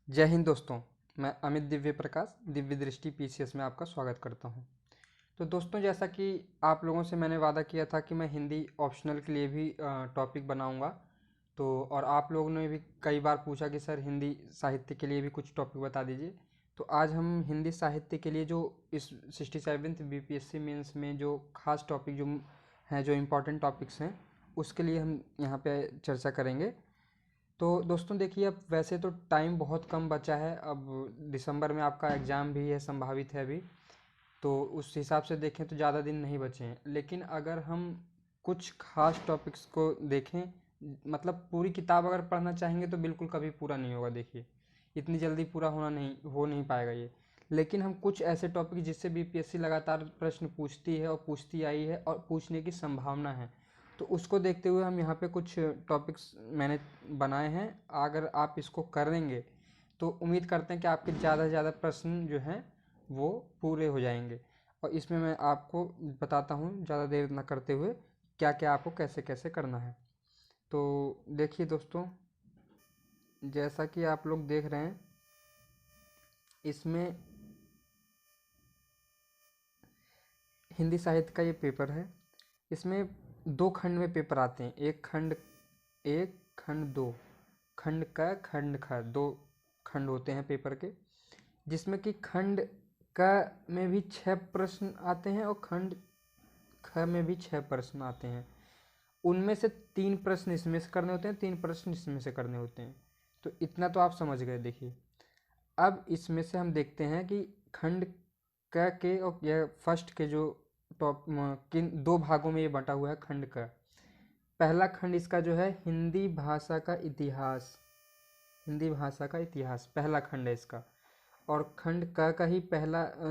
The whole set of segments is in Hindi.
जय हिंद दोस्तों। मैं अमित दिव्य प्रकाश दिव्य दृष्टि पीसीएस में आपका स्वागत करता हूं। तो दोस्तों, जैसा कि आप लोगों से मैंने वादा किया था कि मैं हिंदी ऑप्शनल के लिए भी टॉपिक बनाऊंगा। तो और आप लोगों ने भी कई बार पूछा कि सर हिंदी साहित्य के लिए भी कुछ टॉपिक बता दीजिए। तो आज हम हिंदी साहित्य के लिए जो इस 67th बीपीएससी मेंस में जो खास टॉपिक जो हैं, जो इम्पोर्टेंट टॉपिक्स हैं, उसके लिए हम यहाँ पे चर्चा करेंगे। तो दोस्तों देखिए, अब वैसे तो टाइम बहुत कम बचा है। अब दिसंबर में आपका एग्ज़ाम भी है, संभावित है अभी। तो उस हिसाब से देखें तो ज़्यादा दिन नहीं बचे हैं, लेकिन अगर हम कुछ खास टॉपिक्स को देखें, मतलब पूरी किताब अगर पढ़ना चाहेंगे तो बिल्कुल कभी पूरा नहीं होगा। देखिए, इतनी जल्दी पूरा हो नहीं पाएगा ये। लेकिन हम कुछ ऐसे टॉपिक जिससे बीपीएससी लगातार प्रश्न पूछती है और पूछती आई है और पूछने की संभावना है, तो उसको देखते हुए हम यहाँ पे कुछ टॉपिक्स मैंने बनाए हैं। अगर आप इसको करेंगे तो उम्मीद करते हैं कि आपके ज़्यादा से ज़्यादा प्रश्न जो हैं वो पूरे हो जाएंगे। और इसमें मैं आपको बताता हूँ ज़्यादा देर ना करते हुए क्या क्या आपको कैसे कैसे करना है। तो देखिए दोस्तों, जैसा कि आप लोग देख रहे हैं, इसमें हिंदी साहित्य का ये पेपर है। इसमें दो खंड में पेपर आते हैं, एक खंड एक, खंड दो। खंड क खंड ख, दो खंड होते हैं पेपर के, जिसमें कि खंड क में भी 6 प्रश्न आते हैं और खंड ख में भी 6 प्रश्न आते हैं। उनमें से 3 प्रश्न इसमें से करने होते हैं, 3 प्रश्न इसमें से करने होते हैं। तो इतना तो आप समझ गए। देखिए, अब इसमें से हम देखते हैं कि खंड क के और यह फर्स्ट के जो किन दो भागों में ये बंटा हुआ है खंड क। पहला खंड इसका जो है हिंदी भाषा का इतिहास, हिंदी भाषा का इतिहास पहला खंड है इसका। और खंड क का ही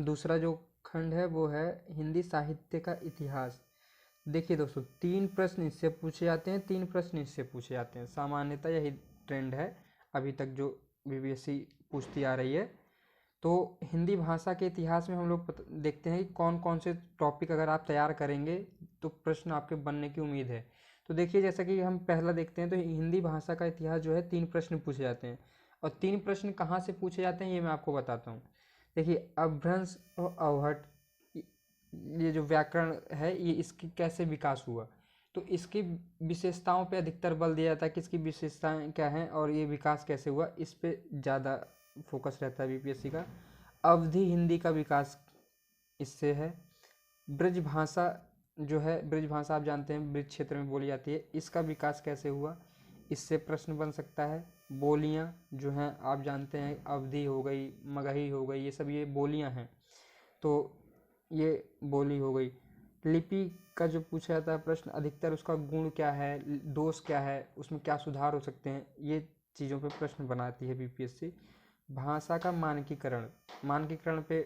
दूसरा जो खंड है वो है हिंदी साहित्य का इतिहास। देखिए दोस्तों, 3 प्रश्न इससे पूछे जाते हैं, 3 प्रश्न इससे पूछे जाते हैं। सामान्यतः यही ट्रेंड है अभी तक जो बीपीएससी पूछती आ रही है। तो हिंदी भाषा के इतिहास में हम लोग देखते हैं कि कौन कौन से टॉपिक अगर आप तैयार करेंगे तो प्रश्न आपके बनने की उम्मीद है। तो देखिए, जैसा कि हम पहला देखते हैं, तो हिंदी भाषा का इतिहास जो है 3 प्रश्न पूछे जाते हैं। और 3 प्रश्न कहाँ से पूछे जाते हैं ये मैं आपको बताता हूँ। देखिए, अभ्रंश और अवहट, ये जो व्याकरण है ये इसकी कैसे विकास हुआ, तो इसकी विशेषताओं पे अधिकतर बल दिया जाता है कि इसकी विशेषताएं क्या हैं और ये विकास कैसे हुआ, इस पे ज़्यादा फोकस रहता है बीपीएससी का। अवधि हिंदी का विकास इससे है। ब्रज भाषा जो है, ब्रज भाषा आप जानते हैं ब्रज क्षेत्र में बोली जाती है, इसका विकास कैसे हुआ, इससे प्रश्न बन सकता है। बोलियाँ जो हैं आप जानते हैं, अवधि हो गई, मगही हो गई, ये सब ये बोलियाँ हैं। तो ये बोली हो गई। लिपि का जो पूछा जाता है प्रश्न, अधिकतर उसका गुण क्या है, दोष क्या है, उसमें क्या सुधार हो सकते हैं, ये चीज़ों पे प्रश्न बनाती है बीपीएससी। भाषा का मानकीकरण, मानकीकरण पे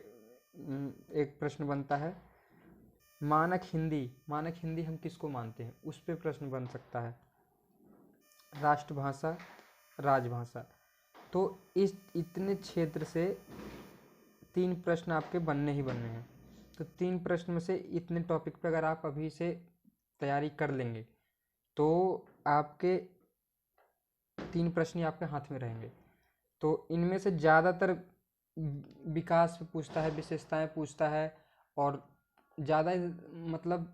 एक प्रश्न बनता है। मानक हिंदी, मानक हिंदी हम किसको मानते हैं उस पे प्रश्न बन सकता है। राष्ट्रभाषा, राजभाषा। तो इस इतने क्षेत्र से 3 प्रश्न आपके बनने ही बनने हैं। तो 3 प्रश्न में से इतने टॉपिक पे अगर आप अभी से तैयारी कर लेंगे तो आपके 3 प्रश्न ही आपके हाथ में रहेंगे। तो इनमें से ज़्यादातर विकास पे पूछता है, विशेषताएं पूछता है। और ज़्यादा मतलब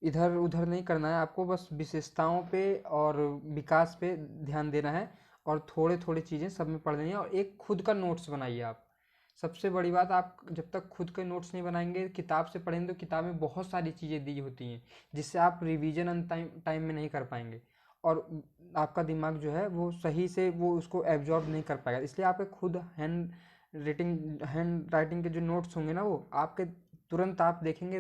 इधर उधर नहीं करना है आपको, बस विशेषताओं पे और विकास पे ध्यान देना है। और थोड़े थोड़े चीज़ें सब में पढ़ लेनी है, और एक खुद का नोट्स बनाइए आप। सबसे बड़ी बात, आप जब तक खुद के नोट्स नहीं बनाएंगे, किताब से पढ़ेंगे, तो किताब में बहुत सारी चीज़ें दी होती हैं जिससे आप रिवीजन टाइम में नहीं कर पाएंगे। और आपका दिमाग जो है वो सही से वो उसको एब्जॉर्ब नहीं कर पाएगा। इसलिए आपके खुद हैंड राइटिंग के जो नोट्स होंगे ना, वो आपके तुरंत आप देखेंगे,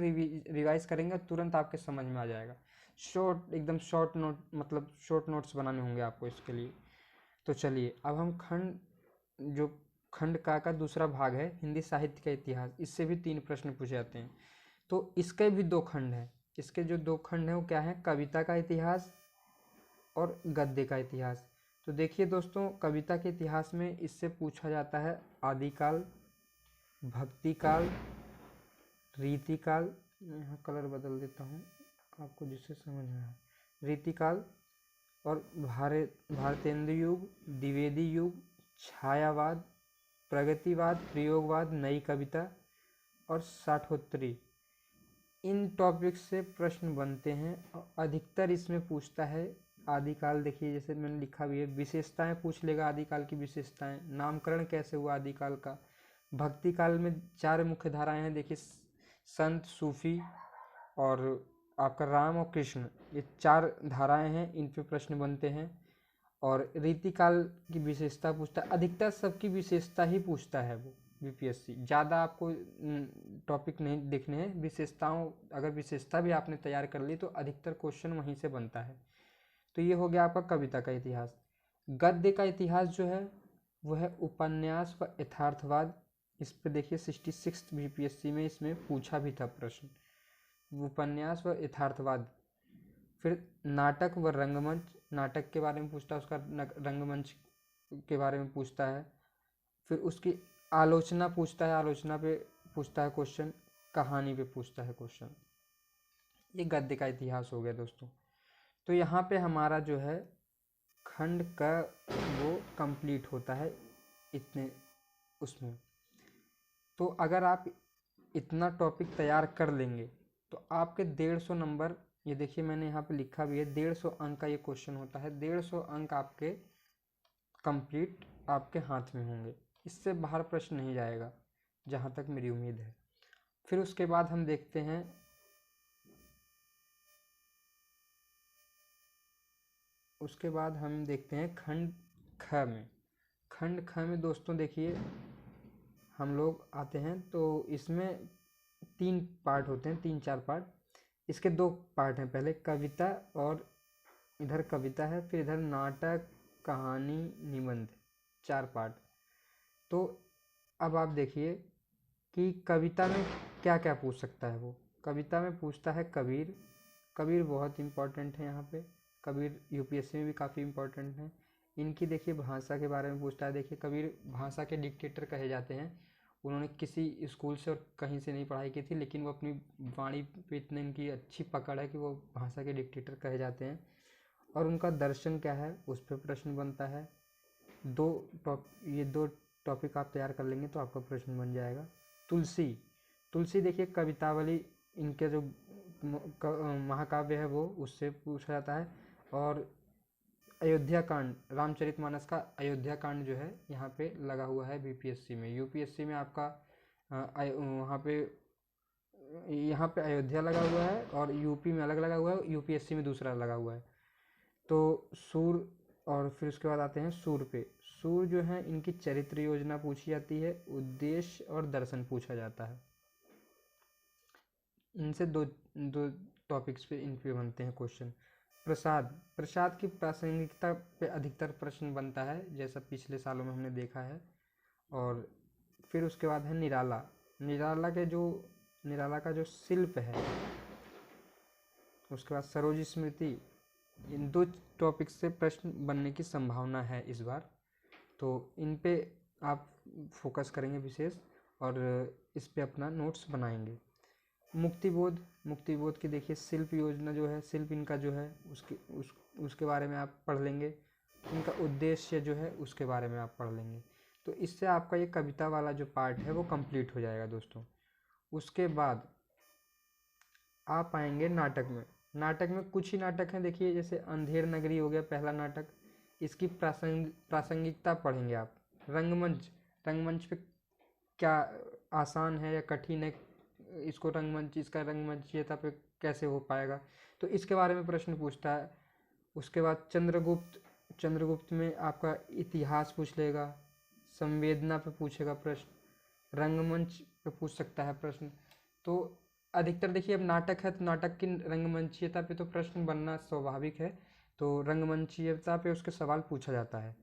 रिवाइज करेंगे, तुरंत आपके समझ में आ जाएगा। शॉर्ट, एकदम शॉर्ट नोट, मतलब शॉर्ट नोट्स बनाने होंगे आपको इसके लिए। तो चलिए, अब हम जो खंड का दूसरा भाग है हिंदी साहित्य का इतिहास, इससे भी 3 प्रश्न पूछे जाते हैं। तो इसके भी 2 खंड हैं। इसके जो 2 खंड हैं वो क्या है, कविता का इतिहास और गद्य का इतिहास। तो देखिए दोस्तों, कविता के इतिहास में इससे पूछा जाता है आदिकाल, भक्तिकाल, रीतिकाल। मैं यहाँ कलर बदल देता हूँ आपको जिससे समझ में आए। रीतिकाल और भारतेंद्र युग, द्विवेदी युग, छायावाद, प्रगतिवाद, प्रयोगवाद, नई कविता और साठोत्तरी, इन टॉपिक से प्रश्न बनते हैं। और अधिकतर इसमें पूछता है आदिकाल। देखिए जैसे मैंने लिखा भी है, विशेषताएं पूछ लेगा आदिकाल की विशेषताएं, नामकरण कैसे हुआ आदिकाल का। भक्ति काल में 4 मुख्य धाराएं हैं, देखिए संत, सूफी और आपका राम और कृष्ण, ये 4 धाराएं हैं, इन पे प्रश्न बनते हैं। और रीतिकाल की विशेषता पूछता है, अधिकतर सबकी विशेषता ही पूछता है वो यूपीएससी। ज़्यादा आपको टॉपिक नहीं देखने हैं, विशेषताओं, अगर विशेषता भी आपने तैयार कर ली तो अधिकतर क्वेश्चन वहीं से बनता है। तो ये हो गया आपका कविता का इतिहास। गद्य का इतिहास जो है वो है उपन्यास व यथार्थवाद। इस पे देखिए 66 यूपीएससी में इसमें पूछा भी था प्रश्न, उपन्यास व यथार्थवाद। फिर नाटक व रंगमंच, नाटक के बारे में पूछता है, उसका रंगमंच के बारे में पूछता है। फिर उसकी आलोचना पूछता है, आलोचना पे पूछता है क्वेश्चन, कहानी पे पूछता है क्वेश्चन। ये गद्य का इतिहास हो गया दोस्तों। तो यहाँ पे हमारा जो है खंड का वो कंप्लीट होता है इतने उसमें। तो अगर आप इतना टॉपिक तैयार कर लेंगे तो आपके 150 नंबर, ये देखिए मैंने यहाँ पे लिखा भी है, 150 अंक का ये क्वेश्चन होता है। 150 अंक आपके कंप्लीट आपके हाथ में होंगे, इससे बाहर प्रश्न नहीं जाएगा जहाँ तक मेरी उम्मीद है। फिर उसके बाद हम देखते हैं खंड ख में। खंड ख में दोस्तों देखिए हम लोग आते हैं, तो इसमें 3 पार्ट होते हैं, 3-4 पार्ट। इसके 2 पार्ट हैं, पहले कविता और इधर कविता है, फिर इधर नाटक, कहानी, निबंध, 4 पार्ट। तो अब आप देखिए कि कविता में क्या क्या पूछ सकता है वो। कविता में पूछता है कबीर। कबीर बहुत इम्पोर्टेंट है यहाँ पे, कबीर यूपीएससी में भी काफ़ी इम्पोर्टेंट है। इनकी देखिए भाषा के बारे में पूछता है। देखिए कबीर भाषा के डिक्टेटर कहे जाते हैं। उन्होंने किसी स्कूल से और कहीं से नहीं पढ़ाई की थी, लेकिन वो अपनी वाणी पे इतनी इनकी अच्छी पकड़ है कि वो भाषा के डिक्टेटर कहे जाते हैं। और उनका दर्शन क्या है उस पर प्रश्न बनता है। ये दो टॉपिक आप तैयार कर लेंगे तो आपका प्रश्न बन जाएगा। तुलसी, तुलसी देखिए कवितावली, इनके जो महाकाव्य है वो उससे पूछा जाता है। और अयोध्या कांड, रामचरितमानस का अयोध्या कांड जो है यहाँ पे लगा हुआ है बीपीएससी में। यूपीएससी में आपका यहाँ पे अयोध्या लगा हुआ है और यूपी में अलग लगा हुआ है, यूपीएससी में दूसरा लगा हुआ है। तो सूर, और फिर उसके बाद आते हैं सूर पे। सूर जो है इनकी चरित्र योजना पूछी जाती है, उद्देश्य और दर्शन पूछा जाता है। इनसे दो टॉपिक्स पे इन पे बनते हैं क्वेश्चन। प्रसाद, प्रसाद की प्रासंगिकता पे अधिकतर प्रश्न बनता है, जैसा पिछले सालों में हमने देखा है। और फिर उसके बाद है निराला। निराला का जो शिल्प है, उसके बाद सरोज स्मृति। इन 2 टॉपिक से प्रश्न बनने की संभावना है इस बार, तो इन पे आप फोकस करेंगे विशेष और इस पे अपना नोट्स बनाएंगे। मुक्तिबोध की देखिए शिल्प योजना जो है, शिल्प इनका जो है उसके बारे में आप पढ़ लेंगे। इनका उद्देश्य जो है उसके बारे में आप पढ़ लेंगे। तो इससे आपका ये कविता वाला जो पार्ट है वो कंप्लीट हो जाएगा दोस्तों। उसके बाद आप आएंगे नाटक में। नाटक में कुछ ही नाटक हैं, देखिए जैसे अंधेर नगरी हो गया पहला नाटक, इसकी प्रासंगिकता पढ़ेंगे आप। रंगमंच पे क्या आसान है या कठिन है, इसका रंगमंचीयता पे कैसे हो पाएगा, तो इसके बारे में प्रश्न पूछता है। उसके बाद चंद्रगुप्त में आपका इतिहास पूछ लेगा, संवेदना पे पूछेगा प्रश्न, रंगमंच पे पूछ सकता है प्रश्न। तो अधिकतर देखिए अब नाटक है तो नाटक की रंगमंचीयता पे तो प्रश्न बनना स्वाभाविक है, तो रंगमंचीयता पे उसके सवाल पूछा जाता है।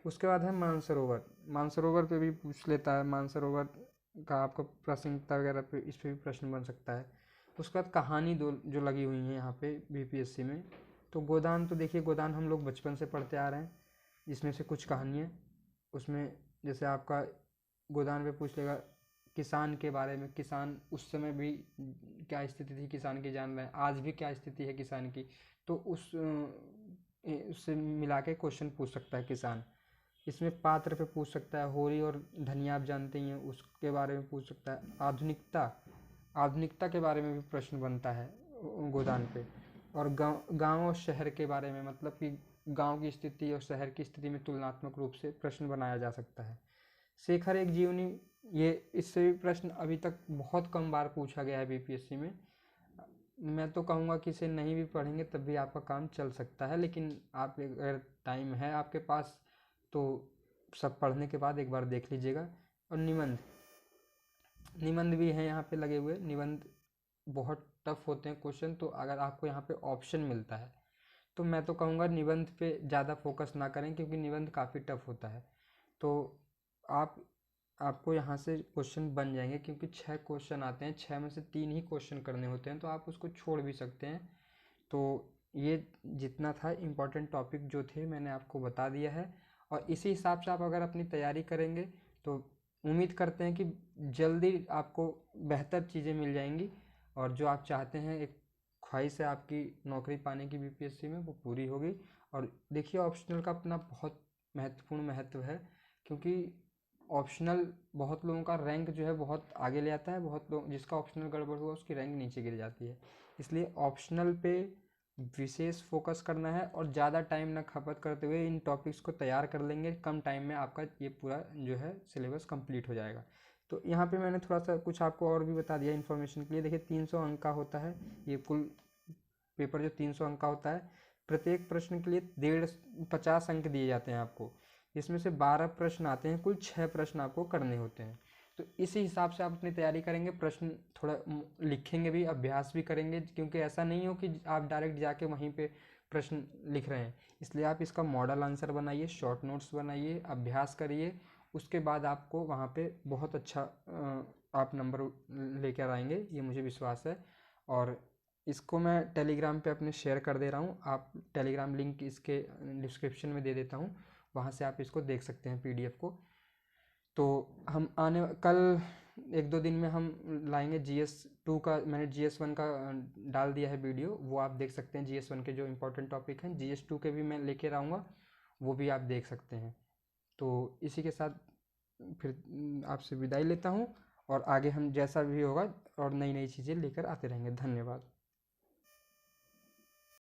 उसके बाद है मानसरोवर। मानसरोवर पे भी पूछ लेता है, मानसरोवर का आपको प्रासंगिकता वगैरह पे इस पे भी प्रश्न बन सकता है। उसके बाद कहानी जो लगी हुई है यहाँ पे बीपीएससी में, तो गोदान, तो देखिए गोदान हम लोग बचपन से पढ़ते आ रहे हैं। इसमें से कुछ कहानियाँ, उसमें जैसे आपका गोदान पे पूछ लेगा किसान के बारे में, किसान उस समय भी क्या स्थिति थी किसान की जान रहे हैं, आज भी क्या स्थिति है किसान की, तो उससे मिला के क्वेश्चन पूछ सकता है किसान। इसमें पात्र पे पूछ सकता है, होरी और धनिया आप जानते ही हैं उसके बारे में पूछ सकता है। आधुनिकता के बारे में भी प्रश्न बनता है गोदान पे। और गांव और शहर के बारे में, मतलब कि गांव की स्थिति और शहर की स्थिति में तुलनात्मक रूप से प्रश्न बनाया जा सकता है। शेखर एक जीवनी, ये इससे भी प्रश्न अभी तक बहुत कम बार पूछा गया है बीपीएससी में। मैं तो कहूँगा कि इसे नहीं भी पढ़ेंगे तब भी आपका काम चल सकता है, लेकिन आप अगर टाइम है आपके पास तो सब पढ़ने के बाद एक बार देख लीजिएगा। और निबंध भी हैं यहाँ पे लगे हुए। निबंध बहुत टफ होते हैं क्वेश्चन, तो अगर आपको यहाँ पे ऑप्शन मिलता है तो मैं तो कहूँगा निबंध पे ज़्यादा फोकस ना करें, क्योंकि निबंध काफ़ी टफ होता है। तो आपको यहाँ से क्वेश्चन बन जाएंगे, क्योंकि 6 क्वेश्चन आते हैं, 6 में से 3 ही क्वेश्चन करने होते हैं, तो आप उसको छोड़ भी सकते हैं। तो ये जितना था इम्पोर्टेंट टॉपिक जो थे मैंने आपको बता दिया है, और इसी हिसाब से आप अगर अपनी तैयारी करेंगे तो उम्मीद करते हैं कि जल्दी आपको बेहतर चीज़ें मिल जाएंगी, और जो आप चाहते हैं, एक ख्वाहिश है आपकी नौकरी पाने की बीपीएससी में, वो पूरी होगी। और देखिए ऑप्शनल का अपना बहुत महत्वपूर्ण महत्व है, क्योंकि ऑप्शनल बहुत लोगों का रैंक जो है बहुत आगे ले आता है, बहुत लोग जिसका ऑप्शनल गड़बड़ हुआ उसकी रैंक नीचे गिर जाती है। इसलिए ऑप्शनल पे विशेष फोकस करना है, और ज़्यादा टाइम ना खपत करते हुए इन टॉपिक्स को तैयार कर लेंगे, कम टाइम में आपका ये पूरा जो है सिलेबस कंप्लीट हो जाएगा। तो यहाँ पे मैंने थोड़ा सा कुछ आपको और भी बता दिया इन्फॉर्मेशन के लिए। देखिए 300 अंक का होता है ये कुल पेपर, जो 300 अंक का होता है। प्रत्येक प्रश्न के लिए 50 अंक दिए जाते हैं आपको। इसमें से 12 प्रश्न आते हैं, कुल 6 प्रश्न आपको करने होते हैं। तो इसी हिसाब से आप अपनी तैयारी करेंगे, प्रश्न थोड़ा लिखेंगे भी, अभ्यास भी करेंगे, क्योंकि ऐसा नहीं हो कि आप डायरेक्ट जाके वहीं पे प्रश्न लिख रहे हैं। इसलिए आप इसका मॉडल आंसर बनाइए, शॉर्ट नोट्स बनाइए, अभ्यास करिए, उसके बाद आपको वहाँ पे बहुत अच्छा आप नंबर लेकर आएंगे, ये मुझे विश्वास है। और इसको मैं टेलीग्राम पे अपने शेयर कर दे रहा हूँ, आप टेलीग्राम लिंक इसके डिस्क्रिप्शन में दे देता हूँ, वहाँ से आप इसको देख सकते हैं पीडीएफ को। तो हम कल 1-2 दिन में हम लाएंगे GS2 का। मैंने GS1 का डाल दिया है वीडियो, वो आप देख सकते हैं। GS1 के जो इंपॉर्टेंट टॉपिक हैं, GS2 के भी मैं लेके आऊँगा, वो भी आप देख सकते हैं। तो इसी के साथ फिर आपसे विदाई लेता हूँ, और आगे हम जैसा भी होगा और नई नई चीज़ें लेकर आते रहेंगे। धन्यवाद।